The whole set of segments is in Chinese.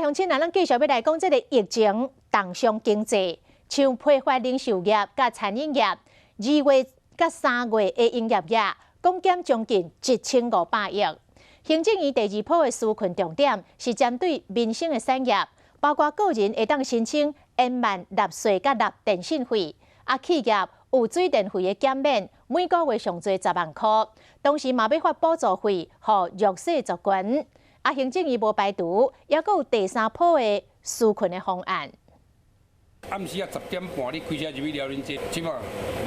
乡亲，咱继续要来讲这个疫情重伤经济，像批发零售业、甲餐饮业，2月甲3月的营业额共减将近1500亿。行政院第2波的纾困重点是针对民生的产业，包括个人会当申请延慢纳税甲纳电信费，企业有水电费的减免，每个月上最10万块，同时嘛要发补助费予弱势族群。行政院无排除，也有第3波的纾困的方案。暗时10点半你开车入去辽宁街，起码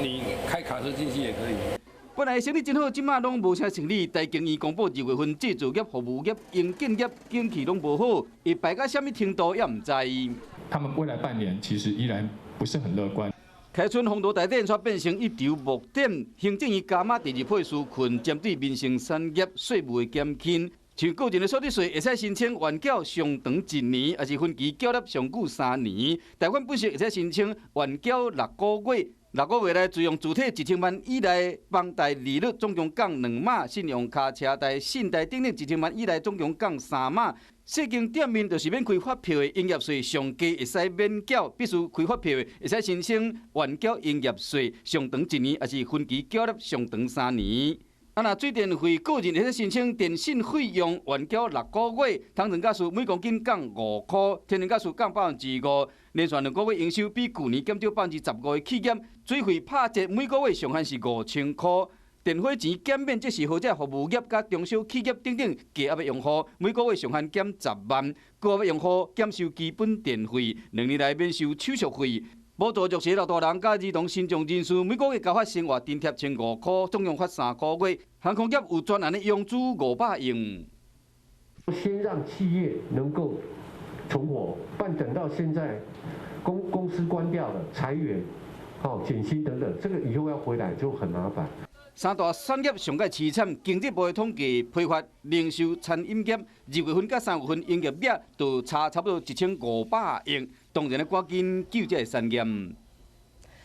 你开卡车进去也可以。本来生意真好，即马拢无啥生意。台经院公布2月份制造业、服务业、营建业景气拢无好，会败到什么程度也唔知。他们未来半年其实依然不是很乐观。开春风度大典却变成一场幕点，行政院加码第2波纾困，针对民生产业税务的减轻。像个人的所得税会使申请原缴上长1年，还是分期缴纳上久3年。贷款本息会使申请原缴6个月，6个月内自用主体1000万以内房贷利率总共降2码，信用卡、车贷、信贷等等1000万以内总共降3码。细经店面就是免开发票的营业税上加会使免缴，必须开发票的会使申请原缴营业税上长1年，还是分期缴纳上长3年。若水电费，个人会使申请电信费用原缴6个月，汤圆假使每公斤降5块，天然假使降5%，连续2个月营收比去年减少15%的企业，水费拍折每个月上限是5000块。电火钱减免，这是或者服务业甲中小企业等等低压的用户，每个月上限减10万；高压用户减收基本电费，2年内免收手续费。补助弱势老大人甲儿童身障人士，每个月交发生活津贴1500块，总共发3个月。航空业有专案的用资500亿。先让企业能够存活，不然等到现在公司关掉了、裁员、减薪等等，这个以后要回来就很麻烦。三大产业上界凄惨，经济部的统计，批发、零售、餐饮业2月份甲3月份营业额都差不多1500亿，当然要赶紧救这个产业。